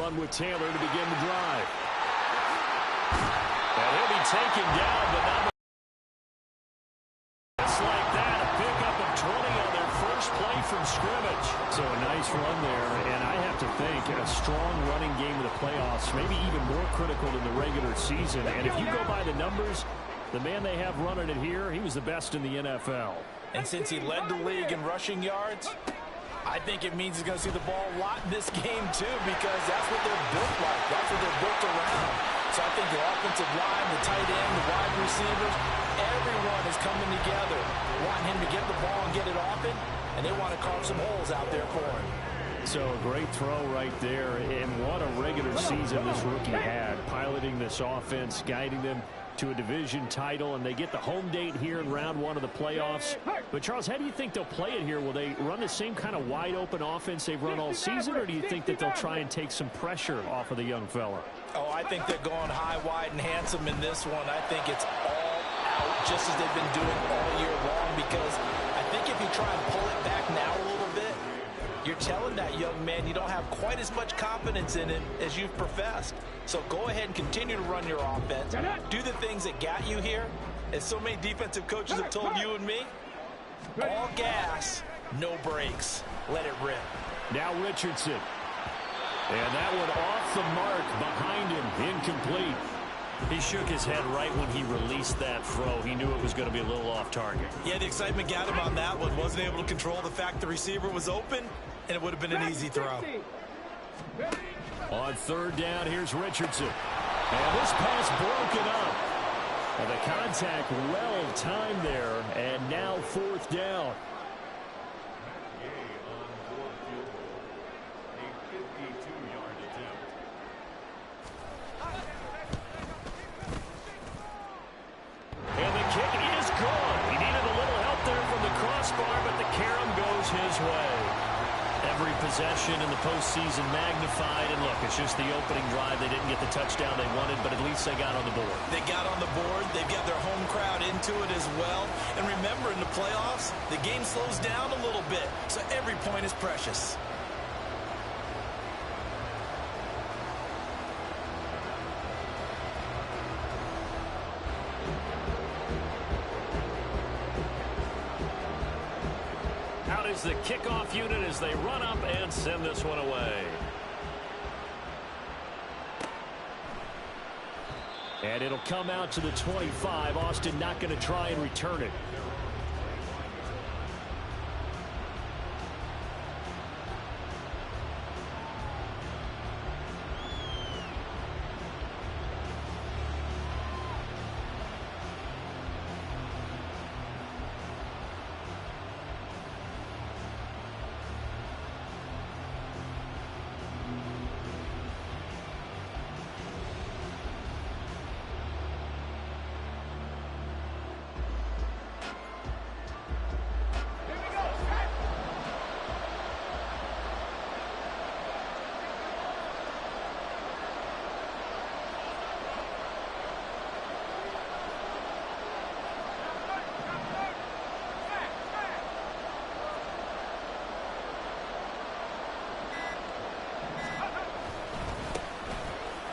run with Taylor to begin the drive. And he'll be taken down, but not just like that. A pickup of 20 on their first play from scrimmage. So a nice run there, and I have to think a strong running game in the playoffs, maybe even more critical than the regular season. And if you go by the numbers, the man they have running it here, he was the best in the NFL. And since he led the league in rushing yards, I think it means he's going to see the ball a lot in this game, too, because that's what they're built like. That's what they're built around. So I think the offensive line, the tight end, the wide receivers, everyone is coming together, wanting him to get the ball and get it often, and they want to carve some holes out there for him. So a great throw right there, and what a regular season this rookie had, piloting this offense, guiding them to a division title, and they get the home date here in round one of the playoffs. But, Charles, how do you think they'll play it here? Will they run the same kind of wide-open offense they've run all season, or do you think that they'll try and take some pressure off of the young fella? Oh, I think they're going high, wide, and handsome in this one. I think it's all out, just as they've been doing all year long, because I think if you try and pull it back now a little bit, you're telling that young man you don't have quite as much confidence in him as you've professed. So go ahead and continue to run your offense. Do the things that got you here. As so many defensive coaches have told you and me, all gas, no brakes. Let it rip. Now Richardson. And that one off the mark behind him. Incomplete. He shook his head right when he released that throw. He knew it was going to be a little off target. Yeah, the excitement got him on that one. Wasn't able to control the fact the receiver was open, and it would have been an easy throw. On third down, here's Richardson. And this pass broken up. And the contact well timed there. And now fourth down. And the kick is gone. He needed a little help there from the crossbar, but the carom goes his way. Every possession in the postseason magnified. And look, it's just the opening drive. They didn't get the touchdown they wanted, but at least they got on the board. They got on the board. They've got their home crowd into it as well. And remember, in the playoffs, the game slows down a little bit. So every point is precious. Is the kickoff unit as they run up and send this one away. And it'll come out to the 25. Austin not going to try and return it.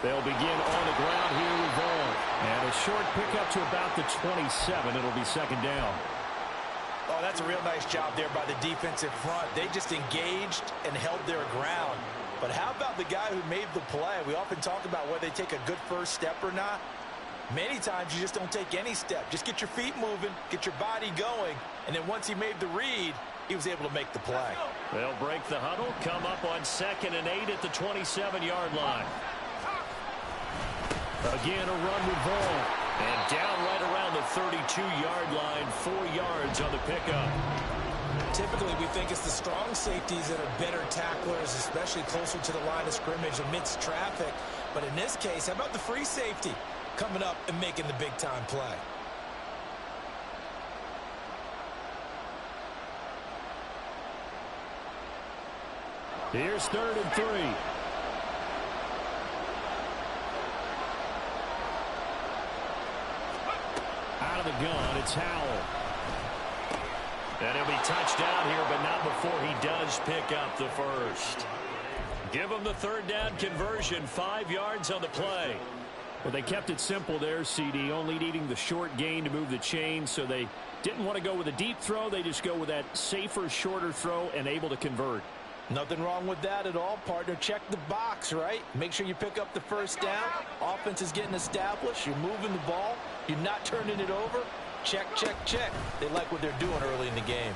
They'll begin on the ground here with Vaughn. And a short pickup to about the 27. It'll be second down. Oh, that's a real nice job there by the defensive front. They just engaged and held their ground. But how about the guy who made the play? We often talk about whether they take a good first step or not. Many times you just don't take any step. Just get your feet moving, get your body going, and then once he made the read, he was able to make the play. They'll break the huddle, come up on 2nd and 8 at the 27-yard line. Again, a run with Vaughn. And down right around the 32-yard line, 4 yards on the pickup. Typically, we think it's the strong safeties that are better tacklers, especially closer to the line of scrimmage amidst traffic. But in this case, how about the free safety coming up and making the big-time play? Here's 3rd and 3. Out of the gun, it's Howell. And he'll be touched down here, but not before he does pick up the first. Give them the third down conversion, 5 yards on the play. Well, they kept it simple there, CD, only needing the short gain to move the chain, so they didn't want to go with a deep throw. They just go with that safer, shorter throw and able to convert. Nothing wrong with that at all, partner. Check the box, right? Make sure you pick up the first down. Offense is getting established. You're moving the ball. You're not turning it over. Check, check, check. They like what they're doing early in the game.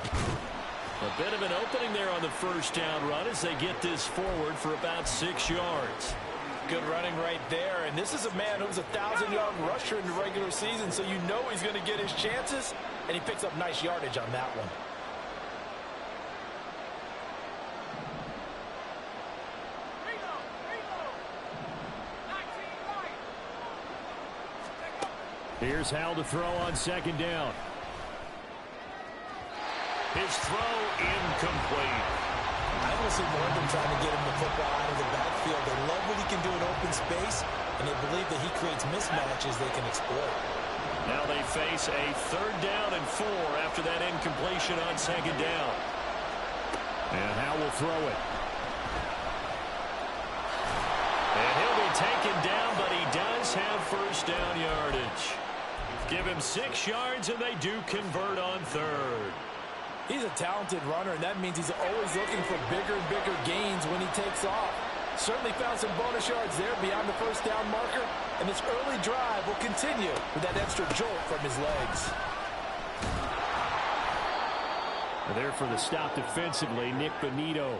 A bit of an opening there on the first down run as they get this forward for about 6 yards. Good running right there. And this is a man who's a 1,000-yard rusher in the regular season, so you know he's going to get his chances. And he picks up nice yardage on that one. Here's Hal to throw on second down. His throw incomplete. I almost see more of them trying to get him the football out of the backfield. They love what he can do in open space, and they believe that he creates mismatches they can exploit. Now they face a 3rd down and 4 after that incompletion on second down. And Hal will throw it. And he'll be taken down, but he does have first down yardage. Give him 6 yards, and they do convert on 3rd. He's a talented runner, and that means he's always looking for bigger and bigger gains when he takes off. Certainly found some bonus yards there beyond the first down marker, and this early drive will continue with that extra jolt from his legs. And there for the stop defensively, Nick Bonito.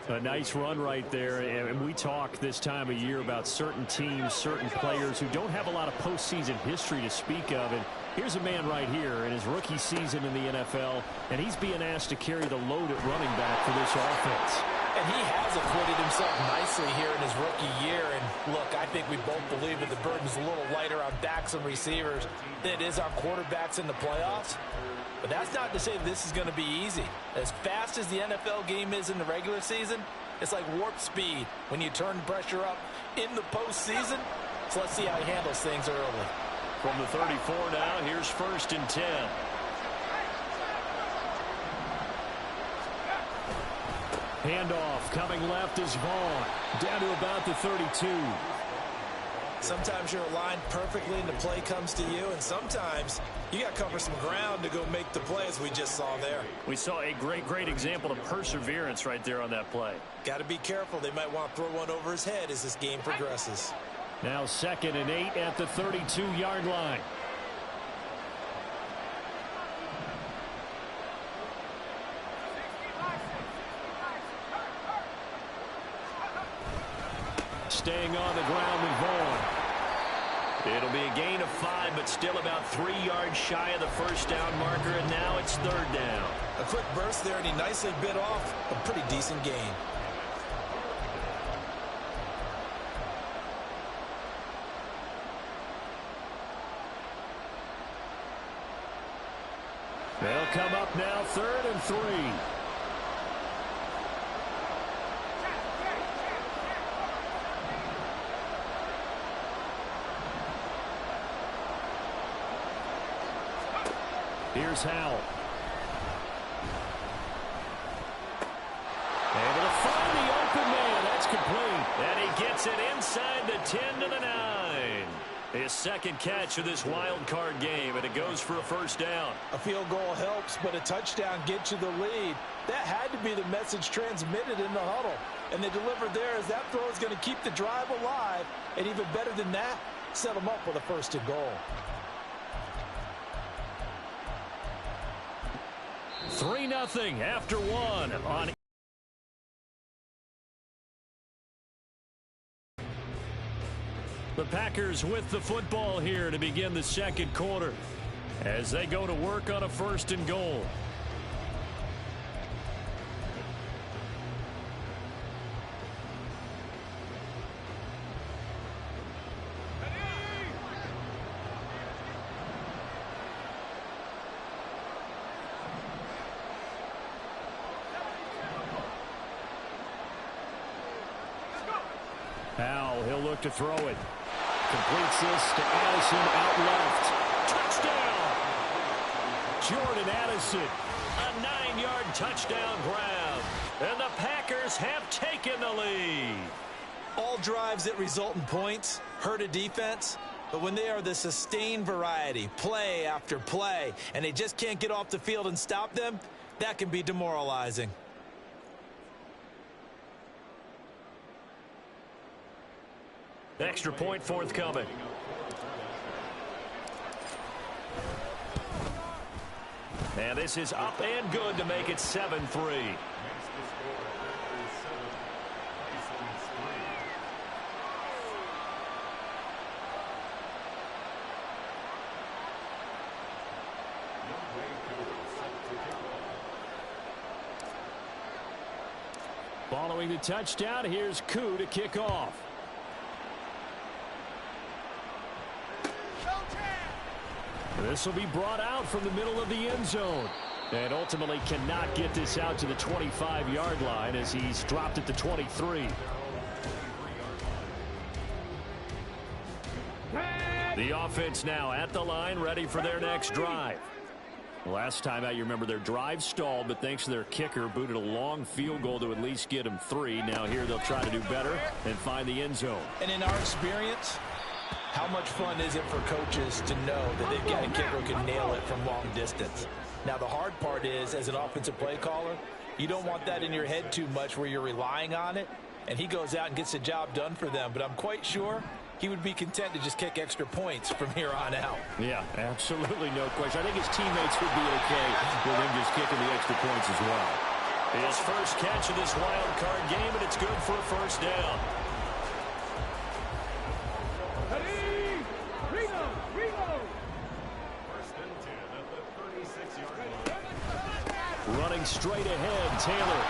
A nice run right there, and we talk this time of year about certain teams, certain players who don't have a lot of postseason history to speak of, and here's a man right here in his rookie season in the NFL, and he's being asked to carry the load at running back for this offense. And he has acquitted himself nicely here in his rookie year, and look, I think we both believe that the burden's a little lighter on backs and receivers than it is on quarterbacks in the playoffs. But that's not to say this is going to be easy. As fast as the NFL game is in the regular season, it's like warp speed when you turn pressure up in the postseason. So let's see how he handles things early. From the 34 now, here's 1st and 10. Handoff coming left is Vaughn. Down to about the 32. Sometimes you're aligned perfectly and the play comes to you, and sometimes you got to cover some ground to go make the play, as we just saw there. We saw a great example of perseverance right there on that play. Got to be careful. They might want to throw one over his head as this game progresses. Now 2nd and 8 at the 32-yard line. Staying on the ground with Vaughn. It'll be a gain of 5, but still about 3 yards shy of the first down marker, and now it's 3rd down. A quick burst there, and he nicely bit off a pretty decent gain. They'll come up now 3rd and 3. Here's Howell. Able to find the open man. That's complete. And he gets it inside the 10 to the 9. His 2nd catch of this wild card game, and it goes for a first down. A field goal helps, but a touchdown gets you the lead. That had to be the message transmitted in the huddle. And they delivered there as that throw is going to keep the drive alive. And even better than that, set them up with a 1st and goal. 3-0 after 1 on. The Packers with the football here to begin the 2nd quarter as they go to work on a 1st and goal. Howell, he'll look to throw it. Completes this to Addison out left. Touchdown! Jordan Addison, a 9-yard touchdown grab. And the Packers have taken the lead. All drives that result in points hurt a defense, but when they are the sustained variety, play after play, and they just can't get off the field and stop them, that can be demoralizing. Extra point forthcoming. And this is up and good to make it 7-3. Following the touchdown, here's Koo to kick off. This will be brought out from the middle of the end zone. And ultimately cannot get this out to the 25-yard line as he's dropped at the 23. The offense now at the line, ready for their next drive. Last time out, you remember their drive stalled, but thanks to their kicker, booted a long field goal to at least get them 3. Now here they'll try to do better and find the end zone. And in our experience, how much fun is it for coaches to know that they've got a kicker who can nail it from long distance? Now, the hard part is, as an offensive play caller, you don't want that in your head too much where you're relying on it, and he goes out and gets the job done for them. But I'm quite sure he would be content to just kick extra points from here on out. Yeah, absolutely no question. I think his teammates would be okay with him just kicking the extra points as well. His first catch of this wild card game, and it's good for a first down. Running straight ahead, Taylor.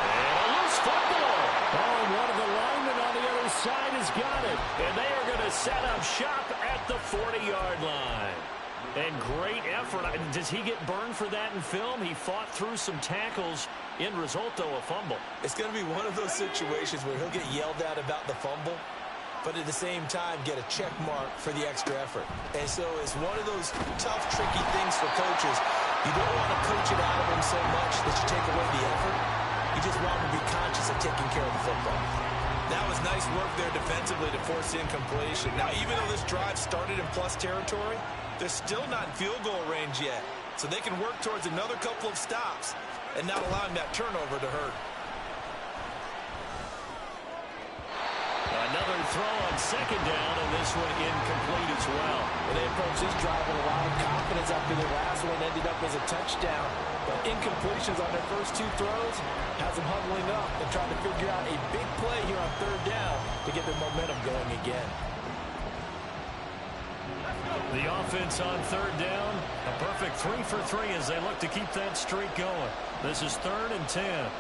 And a loose football. Oh, one of the linemen on the other side has got it. And they are going to set up shop at the 40-yard line. And great effort. Does he get burned for that in film? He fought through some tackles. End result, though, a fumble. It's going to be one of those situations where he'll get yelled at about the fumble, but at the same time get a check mark for the extra effort. And so it's one of those tough, tricky things for coaches. You don't want to coach it out of him so much that you take away the effort. You just want him to be conscious of taking care of the football. That was nice work there defensively to force incompletion. Now, even though this drive started in plus territory, they're still not in field goal range yet. So they can work towards another couple of stops and not allowing that turnover to hurt. Another throw on second down, and this one incomplete as well. And they approached this drive with a lot of confidence after their last one ended up as a touchdown. But incompletions on their first 2 throws has them huddling up and trying to figure out a big play here on third down to get their momentum going again. The offense on third down, a perfect 3 for 3 as they look to keep that streak going. This is 3rd and 10.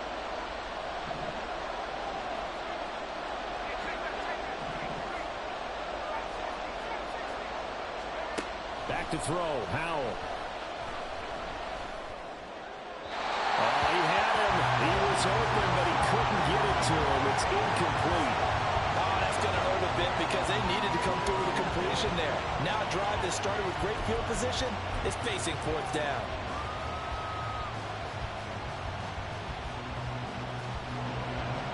Back to throw, Howell. Oh, he had him. He was open, but he couldn't get it to him. It's incomplete. Oh, that's going to hurt a bit because they needed to come through with a completion there. Now a drive that started with great field position is facing 4th down.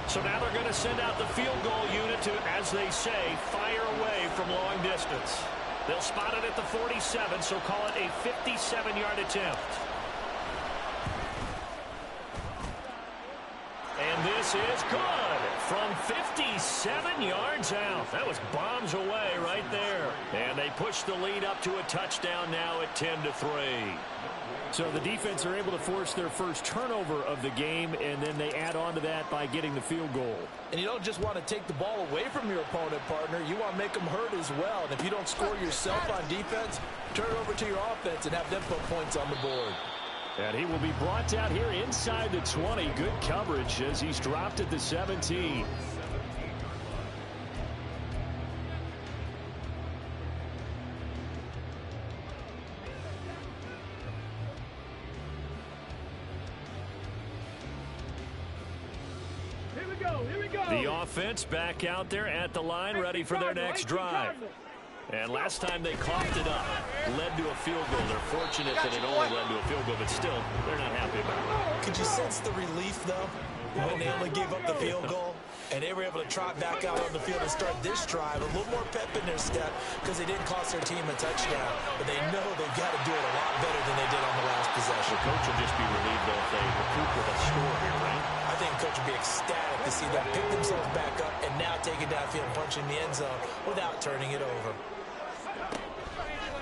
So now they're going to send out the field goal unit to, as they say, fire away from long distance. They'll spot it at the 47, so call it a 57-yard attempt. And this is good from 57 yards out. That was bombs away right there. And they push the lead up to a touchdown now at 10-3. So the defense are able to force their first turnover of the game, and then they add on to that by getting the field goal. And you don't just want to take the ball away from your opponent, partner. You want to make them hurt as well. And if you don't score yourself on defense, turn it over to your offense and have them put points on the board. And he will be brought down here inside the 20. Good coverage as he's dropped at the 17. Here we go. The offense back out there at the line, ready for their next drive. And last time they coughed it up, led to a field goal. They're fortunate that it only led to a field goal, but still, they're not happy about it. Could you sense the relief, though, when they only gave up the field goal? And they were able to trot back out on the field and start this drive. A little more pep in their step because they didn't cost their team a touchdown. But they know they've got to do it a lot better than they did on the last possession. The coach will just be relieved, though, if they recoup with a score here, right? I think the coach would be ecstatic to see them pick themselves back up and now take it downfield and punch in the end zone without turning it over.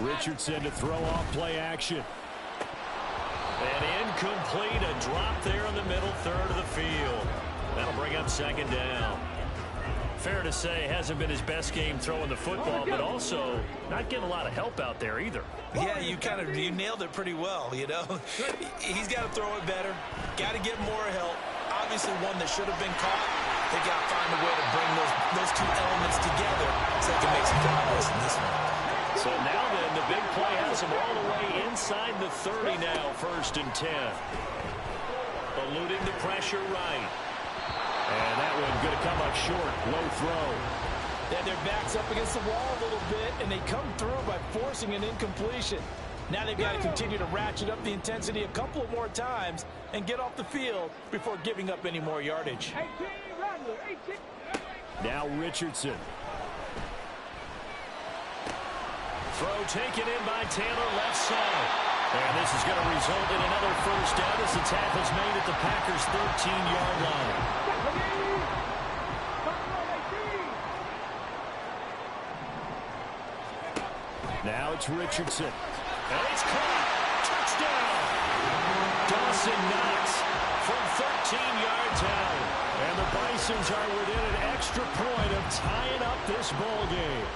Richardson to throw off play action. And incomplete, a drop there in the middle third of the field. That'll bring up second down. Fair to say, hasn't been his best game throwing the football, but also not getting a lot of help out there either. Yeah, you nailed it pretty well, you know. He's got to throw it better, got to get more help. Obviously one that should have been caught. They got to find a way to bring those two elements together so they can make some progress in this one. So now then, the big play has him all the way inside the 30 now, 1st and 10. Eluding the pressure right. And that one going to come up short. Low throw. Then their back's up against the wall a little bit, and they come through by forcing an incompletion. Now they've got to continue to ratchet up the intensity a couple of more times and get off the field before giving up any more yardage. Now Richardson. Throw taken in by Taylor, left side. And this is going to result in another first down as the tackle's made at the Packers' 13-yard line. Now it's Richardson. And it's caught. Touchdown. Dawson Knox from 13 yards out. And the Bisons are within an extra point of tying up this ball game.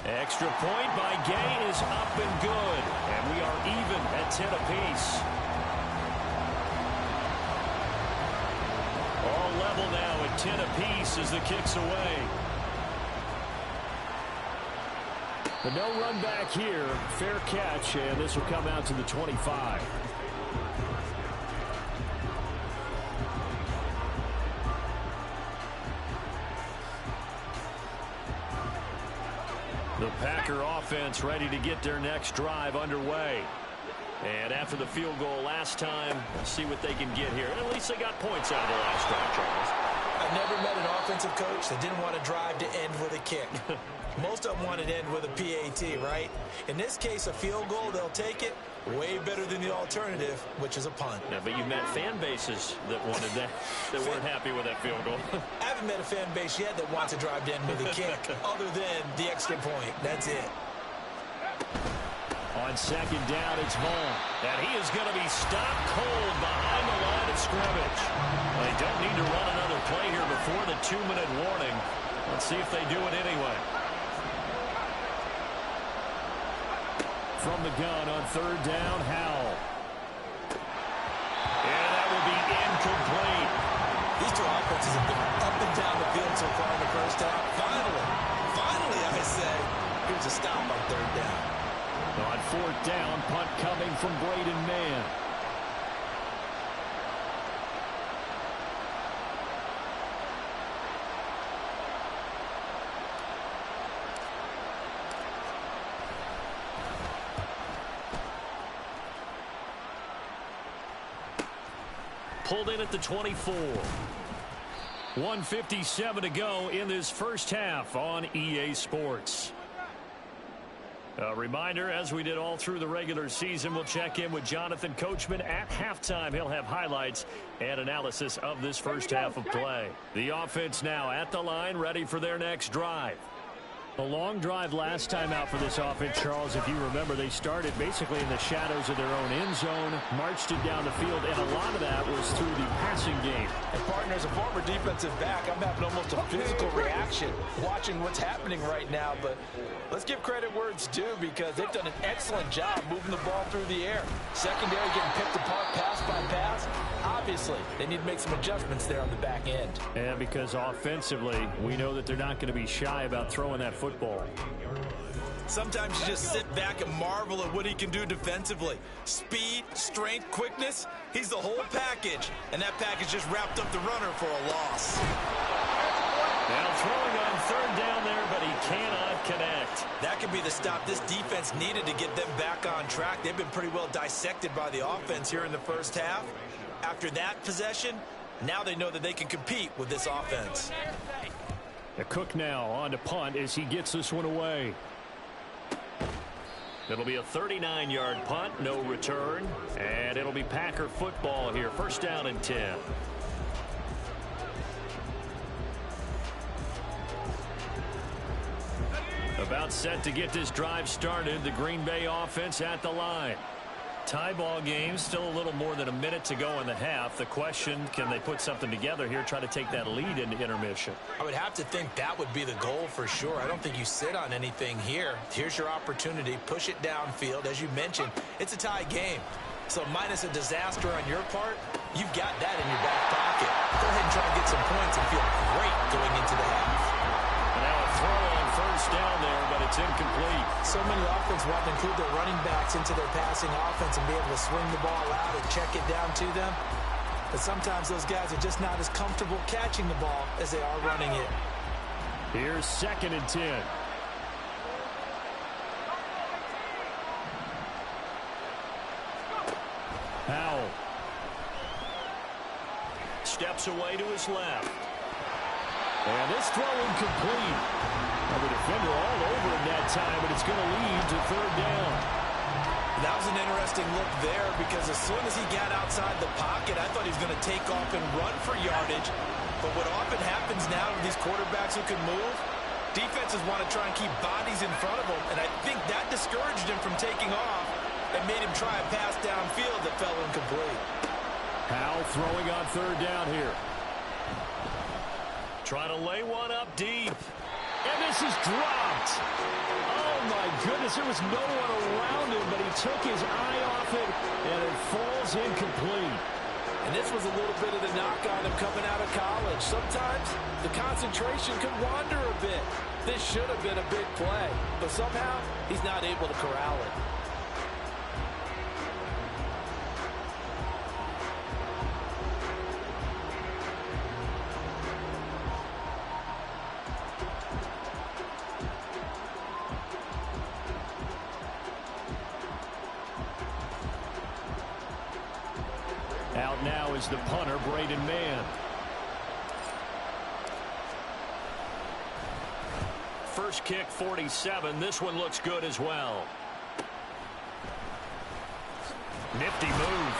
Extra point by Gay is up and good. And we are even at 10 apiece. All level now at 10 apiece as the kick's away. But no run back here. Fair catch, and this will come out to the 25. The Packer offense ready to get their next drive underway. And after the field goal last time, let's see what they can get here. At least they got points out of the last drive, Charles. I've never met an offensive coach that didn't want to drive to end with a kick. Most of them want to end with a PAT, right? In this case, a field goal, they'll take it. Way better than the alternative, which is a punt. Yeah, but you've met fan bases that wanted that weren't happy with that field goal. I haven't met a fan base yet that wants to drive to end with a kick, other than the extra point. That's it. On second down, it's Vaughn. And he is going to be stopped cold behind the line of scrimmage. They don't need to run another play here before the 2-minute warning. Let's see if they do it anyway. From the gun on third down, Howell. And that will be incomplete. These two offenses have been up and down the field so far in the first half. Finally, I say, here's a stop on third down. On fourth down, punt coming from Braden Mann. Pulled in at the 24. 1:57 to go in this first half on EA Sports. A reminder, as we did all through the regular season, we'll check in with Jonathan Coachman at halftime. He'll have highlights and analysis of this first half of play. The offense now at the line, ready for their next drive. A long drive last time out for this offense, Charles. If you remember, they started basically in the shadows of their own end zone, marched it down the field, and a lot of that was through the passing game. And partner, as a former defensive back, I'm having almost a physical reaction watching what's happening right now. But let's give credit where it's due, because they've done an excellent job moving the ball through the air. Secondary getting picked apart pass by pass. Obviously, they need to make some adjustments there on the back end. And because offensively, we know that they're not going to be shy about throwing that football. Sometimes you just sit back and marvel at what he can do defensively. Speed, strength, quickness, he's the whole package. And that package just wrapped up the runner for a loss. Now throwing on third down there, but he cannot connect. That could be the stop this defense needed to get them back on track. They've been pretty well dissected by the offense here in the first half. After that possession, now they know that they can compete with this offense. The Cook now on to punt as he gets this one away. It'll be a 39-yard punt, no return, and it'll be Packer football here. First down and 10. About set to get this drive started. The Green Bay offense at the line. Tie ball game, still a little more than a minute to go in the half. The question, can they put something together here, try to take that lead into intermission? I would have to think that would be the goal for sure. I don't think you sit on anything here. Here's your opportunity. Push it downfield. As you mentioned, it's a tie game. So minus a disaster on your part, you've got that in your back pocket. Go ahead and try and get some points and feel great going into the half. Now a throw on first down there, but it's incomplete. So many offenses want to include their running backs into their passing offense and be able to swing the ball out and check it down to them. But sometimes those guys are just not as comfortable catching the ball as they are running it. Here's second and 10. Powell steps away to his left. And this throw incomplete. Well, the defender all over him that time, but it's going to lead to third down. That was an interesting look there because as soon as he got outside the pocket, I thought he was going to take off and run for yardage. But what often happens now with these quarterbacks who can move, defenses want to try and keep bodies in front of them, and I think that discouraged him from taking off and made him try a pass downfield that fell incomplete. Powell throwing on third down here. Trying to lay one up deep. And this is dropped. Oh, my goodness. There was no one around him, but he took his eye off it, and it falls incomplete. And this was a little bit of the knock on him coming out of college. Sometimes the concentration could wander a bit. This should have been a big play, but somehow he's not able to corral it. Out now is the punter, Braden Mann. First kick, 47. This one looks good as well. Nifty move.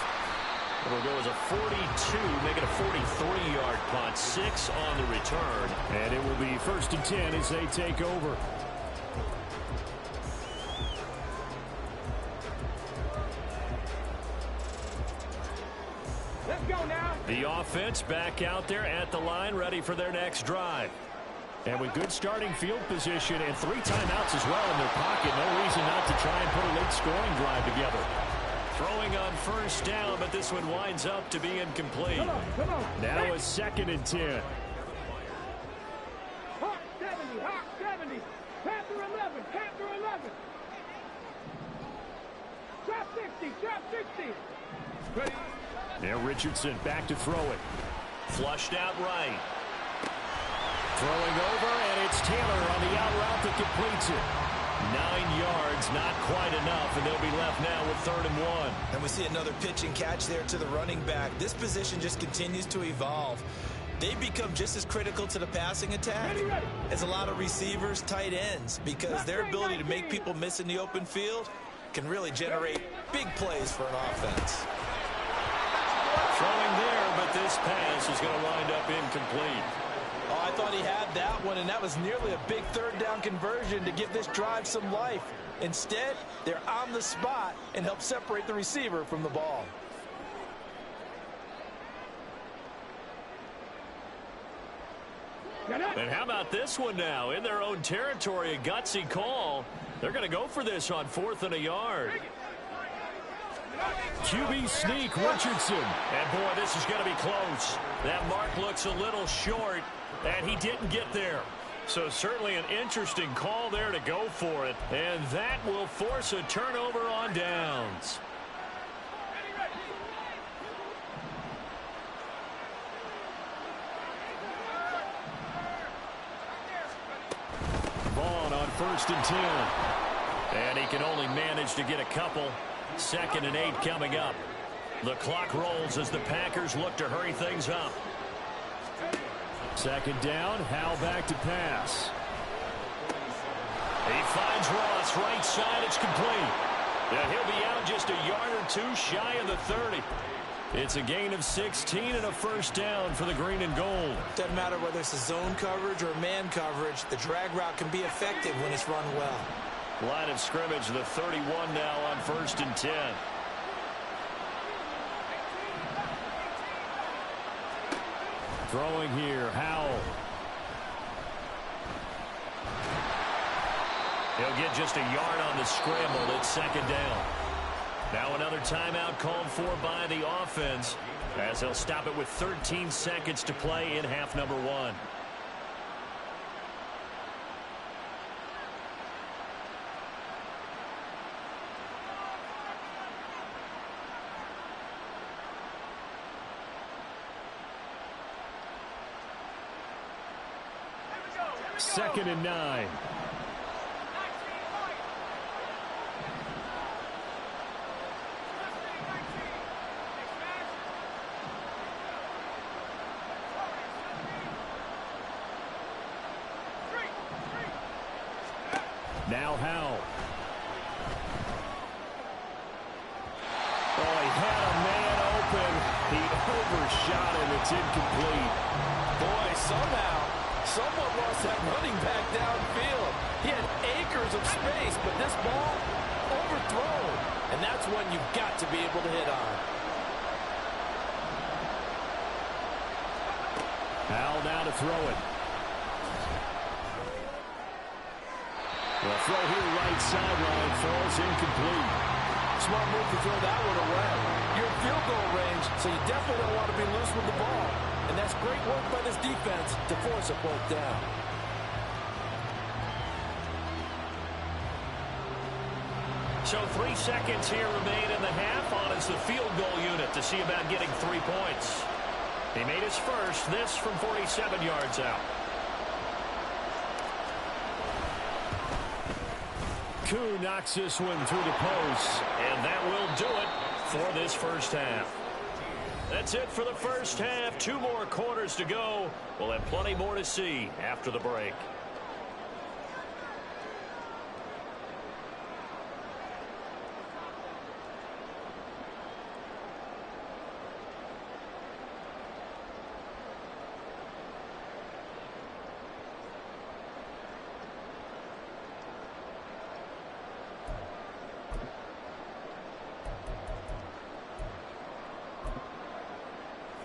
It'll go as a 42, make it a 43-yard punt. 6 on the return. And it will be first and 10 as they take over. The offense back out there at the line, ready for their next drive. And with good starting field position and 3 timeouts as well in their pocket, no reason not to try and put a late scoring drive together. Throwing on first down, but this one winds up to be incomplete. Come on. Now a second and 10. Hawk 70. Panther 11. Trap 60. Ready. Now Richardson back to throw it. Flushed out right. Throwing over, and it's Taylor on the out route that completes it. 9 yards, not quite enough, and they'll be left now with 3rd and 1. And we see another pitch and catch there to the running back. This position just continues to evolve. They become just as critical to the passing attack as a lot of receivers, tight ends, because their ability to make people miss in the open field can really generate big plays for an offense. Throwing there, but this pass is going to wind up incomplete. Oh, I thought he had that one, and that was nearly a big 3rd down conversion to give this drive some life. Instead, they're on the spot and help separate the receiver from the ball. And how about this one now? In their own territory, a gutsy call. They're going to go for this on 4th and a yard. QB sneak, Richardson. And boy, this is going to be close. That mark looks a little short, and he didn't get there. So certainly an interesting call there to go for it. And that will force a turnover on downs. on 1st and 10. And he can only manage to get a couple. 2nd and 8 coming up. The clock rolls as the Packers look to hurry things up. 2nd down, Howell back to pass. He finds Ross, right side, it's complete. Yeah, he'll be out just a yard or two shy of the 30. It's a gain of 16 and a 1st down for the green and gold. Doesn't matter whether it's a zone coverage or man coverage, the drag route can be effective when it's run well. Line of scrimmage, the 31 now on 1st and 10. Throwing here, Howell. He'll get just a yard on the scramble. It's 2nd down. Now another timeout called for by the offense as they'll stop it with 13 seconds to play in half number 1. Second and 9. Now Howell. Oh, he had a man open. He overshot him. It's incomplete. Boy, somehow someone lost that running back downfield. He had acres of space, but this ball overthrown. And that's one you've got to be able to hit on. Howell now to throw it. The throw here right sideline falls incomplete. Smart move to throw that one away. You're in field goal range, so you definitely don't want to be loose with the ball. And that's great work by this defense to force a fourth down. So 3 seconds here remain in the half on as the field goal unit to see about getting 3 points. He made his first, this from 47 yards out. Koo knocks this one through the post, and that will do it for this first half. That's it for the first half. 2 more quarters to go. We'll have plenty more to see after the break.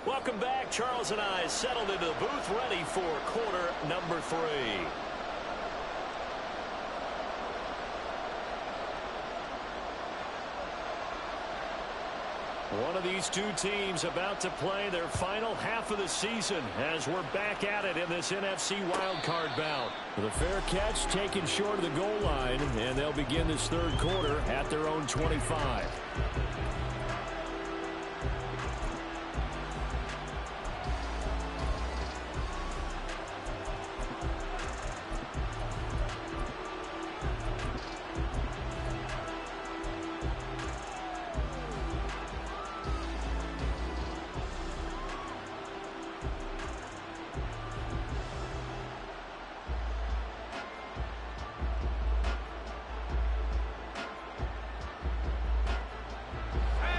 Welcome back. Charles and I settled into the booth ready for quarter number 3. One of these two teams about to play their final half of the season as we're back at it in this NFC wildcard bout. The fair catch taken short of the goal line, and they'll begin this third quarter at their own 25.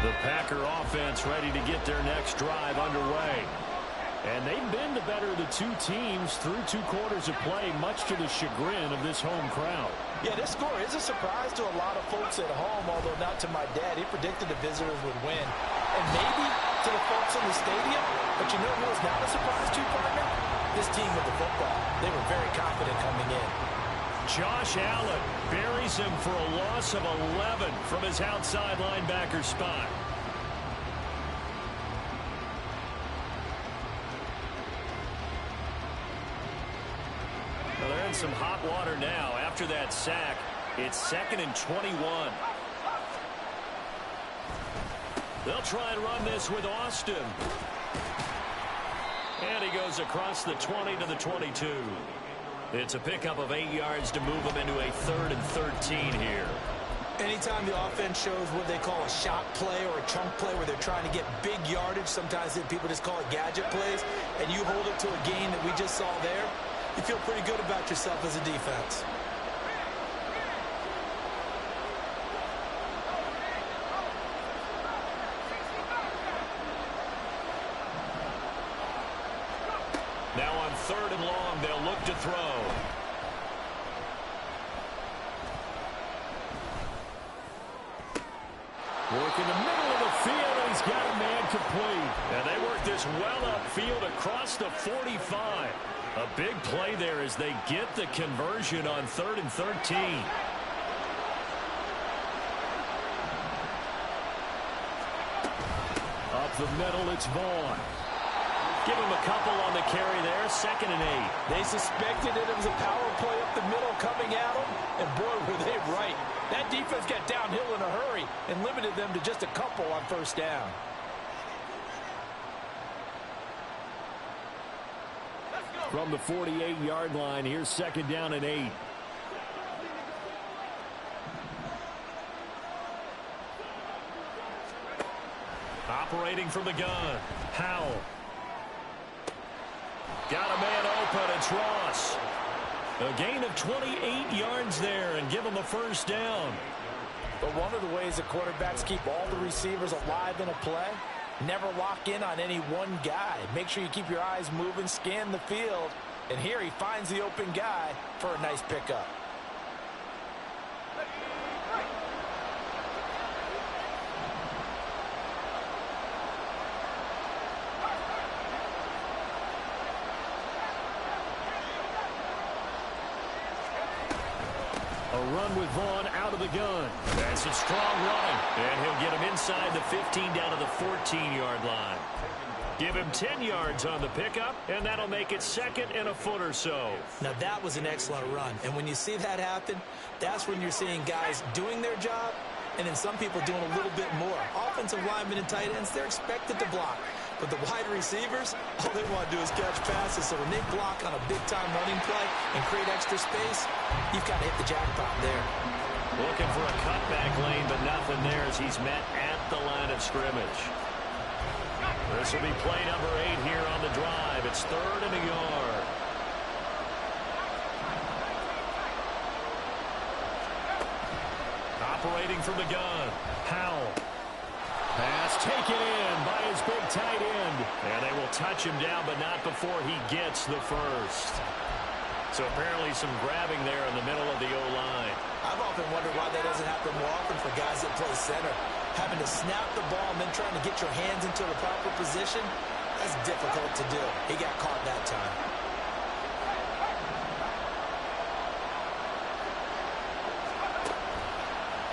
The Packer offense ready to get their next drive underway. And they've been the better of the two teams through 2 quarters of play, much to the chagrin of this home crowd. Yeah, this score is a surprise to a lot of folks at home, although not to my dad. He predicted the visitors would win. And maybe to the folks in the stadium. But you know who was not a surprise to, partner? This team with the football. They were very confident coming in. Josh Allen buries him for a loss of 11 from his outside linebacker spot. Well, they're in some hot water now. After that sack, it's 2nd and 21. They'll try and run this with Austin. And he goes across the 20 to the 22. It's a pickup of 8 yards to move them into a 3rd and 13 here. Anytime the offense shows what they call a shot play or a chunk play where they're trying to get big yardage, sometimes people just call it gadget plays, and you hold it to a gain that we just saw there, you feel pretty good about yourself as a defense. Now on 3rd and long, they'll look to throw. Work in the middle of the field, and he's got a man complete. And they work this well upfield across the 45. A big play there as they get the conversion on 3rd and 13. Up the middle, it's Vaughn. Give him a couple on the carry there, 2nd and 8. They suspected it was a power play up the middle coming at them, and boy, were they right. That defense got downhill in a hurry and limited them to just a couple on 1st down. From the 48-yard line, here's 2nd down and 8. Operating from the gun, Howell. Got a man open, it's Ross. A gain of 28 yards there and give them a 1st down. But one of the ways that quarterbacks keep all the receivers alive in a play, never lock in on any one guy. Make sure you keep your eyes moving, scan the field. And here he finds the open guy for a nice pickup. A run with Vaughn out of the gun. That's a strong run. And he'll get him inside the 15 down to the 14-yard line. Give him 10 yards on the pickup, and that'll make it 2nd and a foot or so. Now that was an excellent run. And when you see that happen, that's when you're seeing guys doing their job, and then some people doing a little bit more. Offensive linemen and tight ends, they're expected to block. But the wide receivers, all they want to do is catch passes. So when they block on a big-time running play and create extra space, you've got to hit the jackpot there. Looking for a cutback lane, but nothing there as he's met at the line of scrimmage. This will be play number 8 here on the drive. It's 3rd and a yard. Operating from the gun, Howell. Pass taken in by his big tight end. And they will touch him down, but not before he gets the 1st. So apparently some grabbing there in the middle of the O-line. I've often wondered why that doesn't happen more often for guys that play center. Having to snap the ball and then trying to get your hands into the proper position, that's difficult to do. He got caught that time.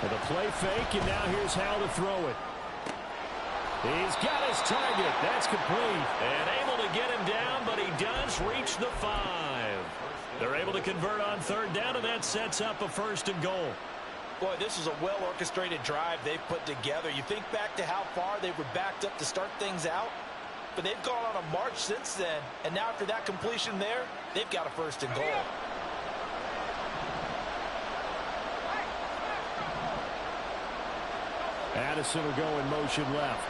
And the play fake, and now here's how to throw it. He's got his target. That's complete. And able to get him down, but he does reach the 5. They're able to convert on 3rd down, and that sets up a 1st and goal. Boy, this is a well-orchestrated drive they've put together. You think back to how far they were backed up to start things out, but they've gone on a march since then, and now after that completion there, they've got a 1st and goal. Addison will go in motion left.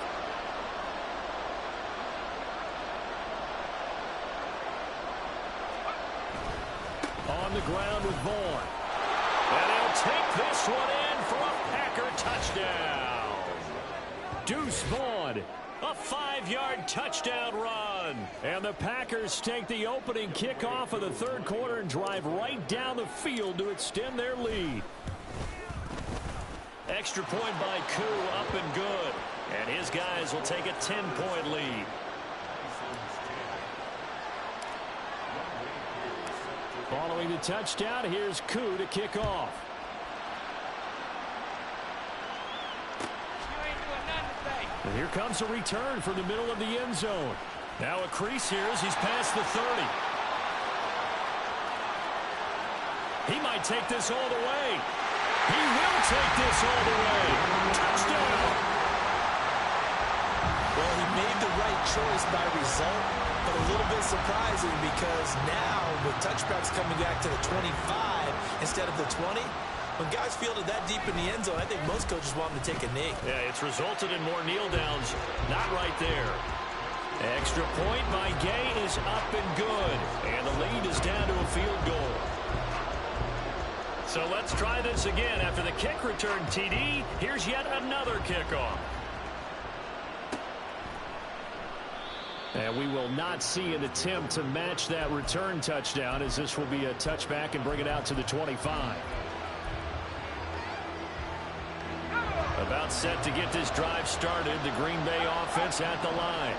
On the ground with Vaughn. And he'll take this one in for a Packer touchdown. Deuce Vaughn, a 5-yard touchdown run. And the Packers take the opening kickoff of the 3rd quarter and drive right down the field to extend their lead. Extra point by Koo, up and good. And his guys will take a 10-point lead. Following the touchdown, here's Koo to kick off. And here comes a return from the middle of the end zone. Now a crease here as he's past the 30. He might take this all the way. He will take this all the way. Touchdown. Well, he made the right choice by result, but a little bit surprising because now with touchbacks coming back to the 25 instead of the 20, when guys fielded that deep in the end zone, I think most coaches want them to take a knee. Yeah, it's resulted in more kneel downs. Not right there. Extra point by Gay is up and good. And the lead is down to a field goal. So let's try this again. After the kick return TD, here's yet another kickoff. And we will not see an attempt to match that return touchdown, as this will be a touchback and bring it out to the 25. About set to get this drive started. The Green Bay offense at the line.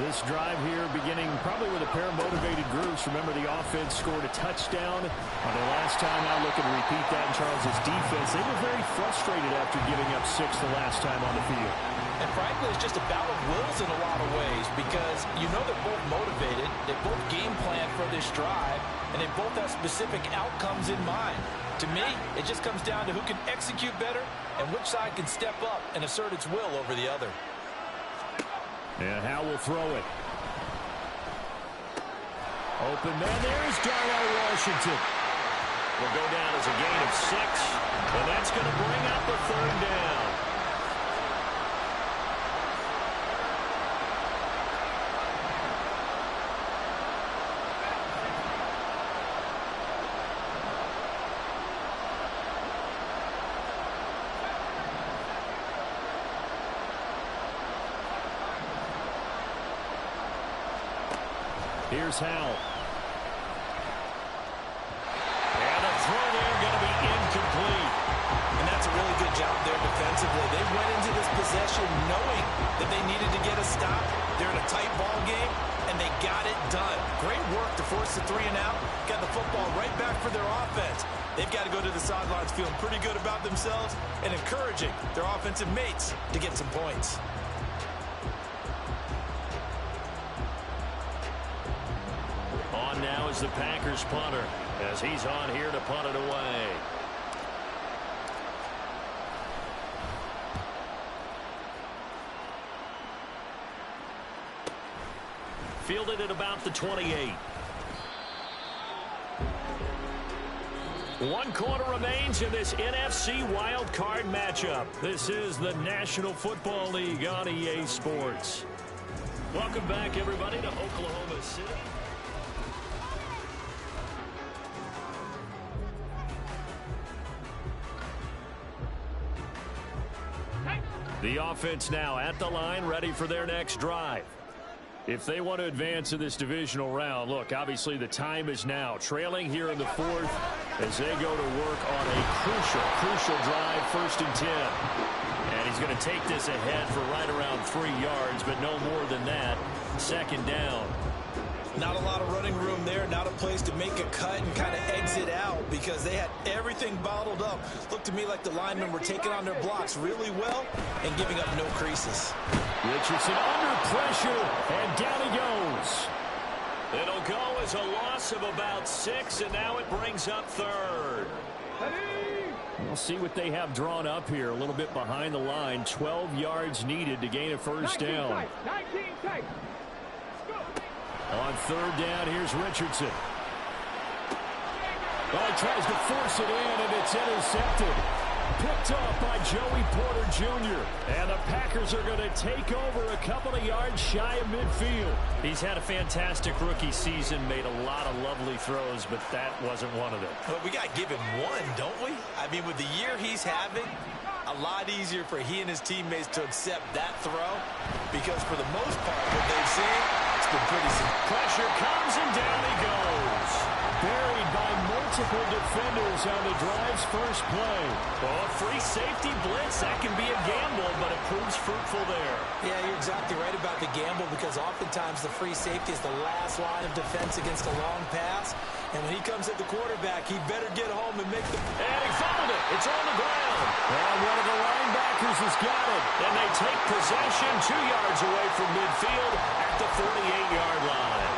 This drive here beginning probably with a pair of motivated groups. Remember, the offense scored a touchdown on the last time out. Looking to repeat that in Charles's defense. They were very frustrated after giving up 6 the last time on the field. And frankly, it's just a battle of wills in a lot of ways because you know they're both motivated. They both game plan for this drive, and they both have specific outcomes in mind. To me, it just comes down to who can execute better and which side can step up and assert its will over the other. And Howe will throw it. Open man, there's Darnell Washington. Will go down as a gain of 6, and that's going to bring up the 3rd down. Here's Howell. And a throw there going to be incomplete. And that's a really good job there defensively. They went into this possession knowing that they needed to get a stop. They're in a tight ball game, and they got it done. Great work to force the 3 and out. Got the football right back for their offense. They've got to go to the sidelines feeling pretty good about themselves and encouraging their offensive mates to get some points. Now is the Packers punter as he's on here to punt it away. Fielded at about the 28. 1 quarter remains in this NFC wild card matchup. This is the National Football League on EA Sports. Welcome back, everybody, to Oklahoma City. The offense now at the line, ready for their next drive. If they want to advance in this divisional round, look, obviously the time is now. Trailing here in the 4th as they go to work on a crucial drive, 1st and 10. And he's going to take this ahead for right around 3 yards, but no more than that. 2nd down. Not a lot of running room there, not a place to make a cut and kind of exit out because they had everything bottled up. Looked to me like the linemen were taking on their blocks really well and giving up no creases. Richardson under pressure, and down he goes. It'll go as a loss of about 6, and now it brings up 3rd. We'll see what they have drawn up here. A little bit behind the line. 12 yards needed to gain a 1st down. 19 tight. On 3rd down, here's Richardson. Oh, he tries to force it in, and it's intercepted. Picked off by Joey Porter Jr. And the Packers are going to take over a couple of yards shy of midfield. He's had a fantastic rookie season, made a lot of lovely throws, but that wasn't one of them. Well, we got to give him one, don't we? I mean, with the year he's having, a lot easier for he and his teammates to accept that throw because for the most part, what they've seen, it's been pretty simple. Pressure comes, and down he goes. Buried by multiple defenders on the drive's first play. Oh, a free safety blitz. That can be a gamble, but it proves fruitful there. Yeah, you're exactly right about the gamble because oftentimes the free safety is the last line of defense against a long pass. And when he comes at the quarterback, he better get home and make the... And he fumbled it. It's on the ground. And one of the linebackers has got it. And they take possession 2 yards away from midfield at the 48-yard line.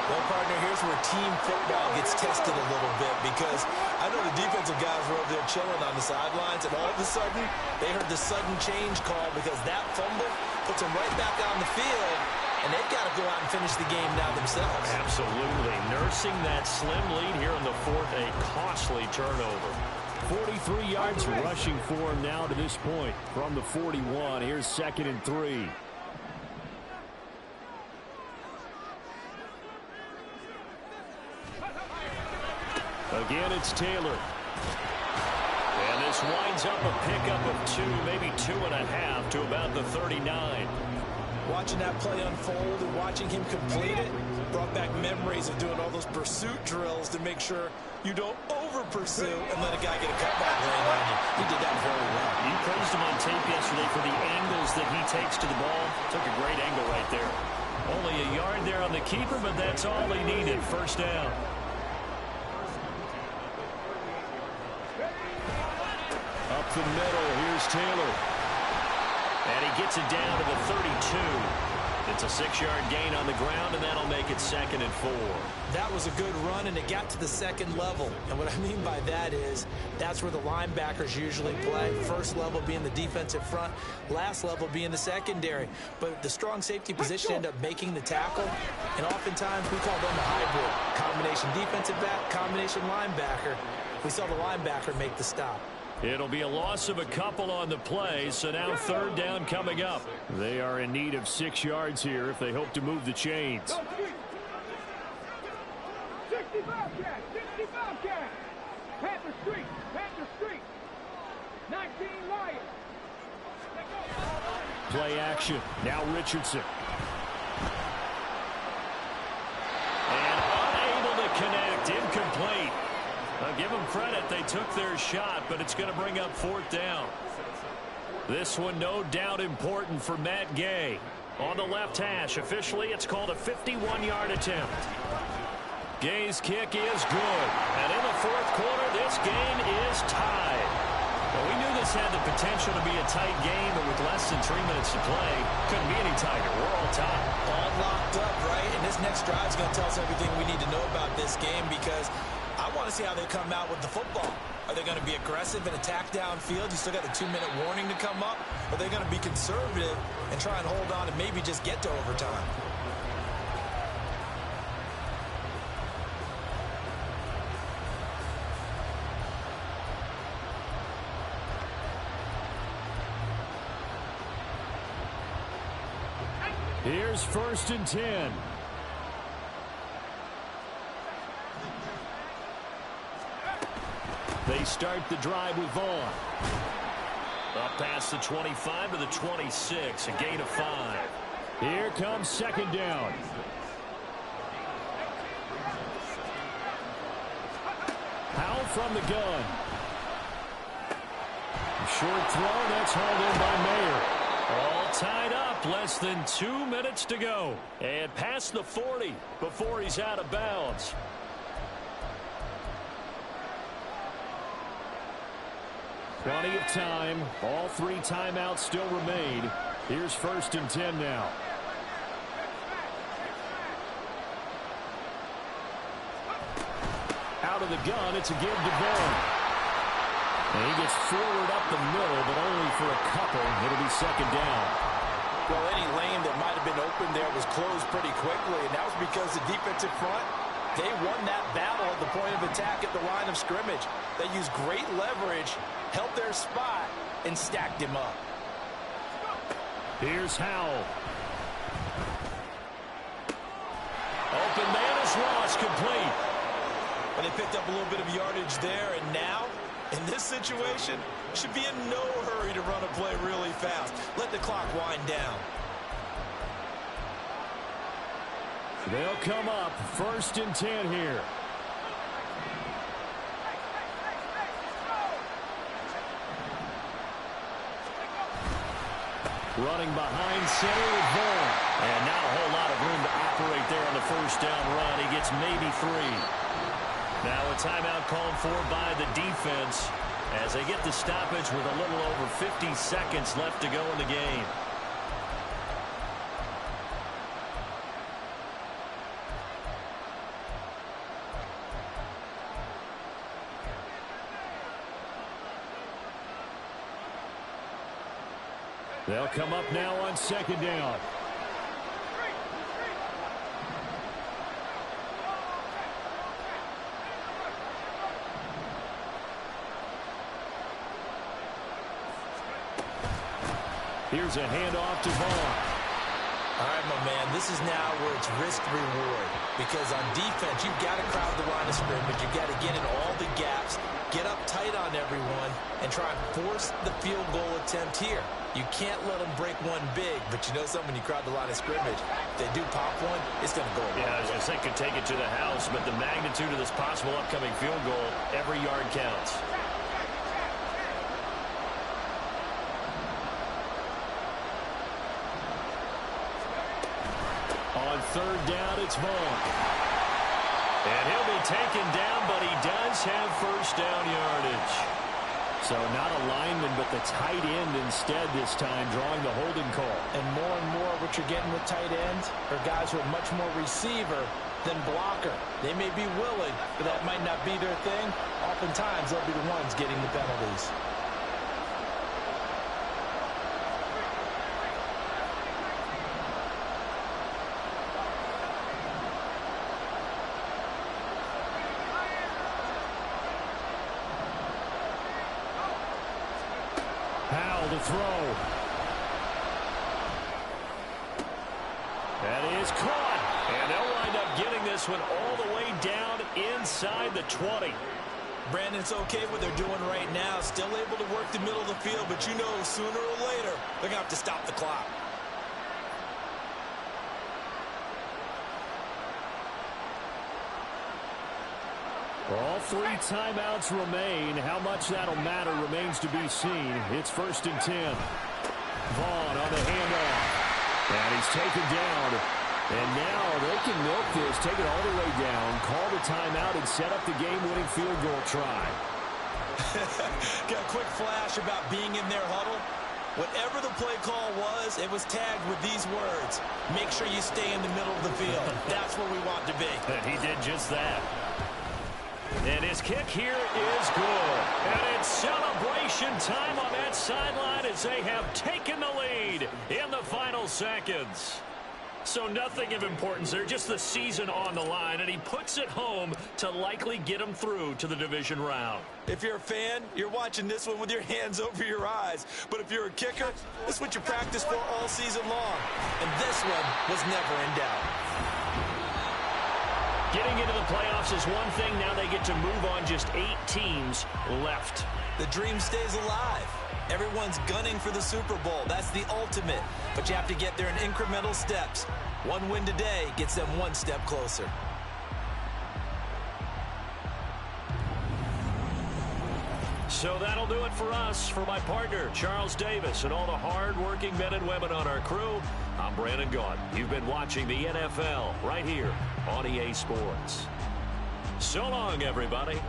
Well, partner, here's where team football gets tested a little bit because I know the defensive guys were over there there chilling on the sidelines, and all of a sudden, they heard the sudden change call because that fumble puts them right back on the field, and they've got to go out and finish the game now themselves. Absolutely. Nursing that slim lead here in the fourth, a costly turnover. 43 yards rushing for him now to this point from the 41. Here's 2nd and 3. Again, it's Taylor. And this winds up a pickup of 2, maybe 2.5 to about the 39. Watching that play unfold and watching him complete it brought back memories of doing all those pursuit drills to make sure you don't over-pursue and let a guy get a cutback lane on you. He did that very well. You praised him on tape yesterday for the angles that he takes to the ball. Took a great angle right there. Only a yard there on the keeper, but that's all he needed. First down. Up the middle, here's Taylor. And he gets it down to the 32. It's a 6-yard gain on the ground, and that'll make it 2nd and 4. That was a good run, and it got to the second level. And what I mean by that is that's where the linebackers usually play. First level being the defensive front, last level being the secondary. But the strong safety position ended up making the tackle, and oftentimes we call them a hybrid. Combination defensive back, combination linebacker. We saw the linebacker make the stop. It'll be a loss of a couple on the play, so now 3rd down coming up. They are in need of 6 yards here if they hope to move the chains. 65 catch, 65 catch. Panther Street, Panther Street. 19 Lions. Play action. Now Richardson. And unable to connect. Incomplete. I'll give them credit. They took their shot, but it's going to bring up 4th down. This one no doubt important for Matt Gay. On the left hash, officially it's called a 51-yard attempt. Gay's kick is good. And in the 4th quarter, this game is tied. Well, we knew this had the potential to be a tight game, but with less than 3 minutes to play, couldn't be any tighter. We're all tied. All locked up, right? And this next drive is going to tell us everything we need to know about this game because I want to see how they come out with the football. Are they going to be aggressive and attack downfield? You still got a 2-minute warning to come up. Or are they going to be conservative and try and hold on and maybe just get to overtime? Here's 1st and 10. They start the drive with Vaughn. Up past the 25 to the 26, a gain of 5. Here comes 2nd down. Howell from the gun. Short throw, that's hauled in by Mayer. All tied up, less than 2 minutes to go. And past the 40 before he's out of bounds. Plenty of time. All 3 timeouts still remain. Here's 1st and 10 now. Out of the gun, it's a give to Vaughn. And he gets forward up the middle, but only for a couple. It'll be 2nd down. Well, any lane that might have been open there was closed pretty quickly, and that was because the defensive front, they won that battle at the point of attack at the line of scrimmage. They used great leverage, held their spot, and stacked him up. Here's Howell. Open man is lost, complete. And they picked up a little bit of yardage there, and now, in this situation, should be in no hurry to run a play really fast. Let the clock wind down. They'll come up 1st and 10 here. Running behind center with Vaughn. And not a whole lot of room to operate there on the 1st down run. He gets maybe 3. Now a timeout called for by the defense as they get the stoppage with a little over 50 seconds left to go in the game. They'll come up now on second down. Here's a handoff to Vaughn. All right, my man, this is now where it's risk-reward. Because on defense, you've got to crowd the line of scrimmage. You've got to get in all the gaps, get up tight on everyone, and try and force the field goal attempt here. You can't let them break one big, but you know something, when you crowd the line of scrimmage, if they do pop one, it's going to go away. Yeah, I was going to say could take it to the house, but the magnitude of this possible upcoming field goal, every yard counts. On third down, it's Vaughn. And he'll be taken down, but he does have first down yardage. So not a lineman, but the tight end instead this time, drawing the holding call. And more what you're getting with tight ends are guys who are much more receiver than blocker. They may be willing, but that might not be their thing. Oftentimes, they'll be the ones getting the penalties. To throw. That is caught. And they'll wind up getting this one all the way down inside the 20. Brandon, it's okay what they're doing right now. Still able to work the middle of the field, but you know sooner or later they're going to have to stop the clock. All three timeouts remain. How much that'll matter remains to be seen. It's first and 10. Vaughn on the handoff. And he's taken down. And now they can milk this, take it all the way down, call the timeout, and set up the game-winning field goal try. Got a quick flash about being in their huddle. Whatever the play call was, it was tagged with these words: make sure you stay in the middle of the field. That's where we want to be. And he did just that. And his kick here is good. And it's celebration time on that sideline as they have taken the lead in the final seconds. So nothing of importance there, just the season on the line, and he puts it home to likely get them through to the division round. If you're a fan, you're watching this one with your hands over your eyes. But if you're a kicker, this is what you practice for all season long. And this one was never in doubt. Getting into the playoffs is one thing. Now they get to move on. Just 8 teams left. The dream stays alive. Everyone's gunning for the Super Bowl. That's the ultimate. But you have to get there in incremental steps. One win today gets them one step closer. So that'll do it for us. For my partner, Charles Davis, and all the hard-working men and women on our crew, I'm Brandon Gaudin. You've been watching the NFL right here on EA Sports. So long, everybody.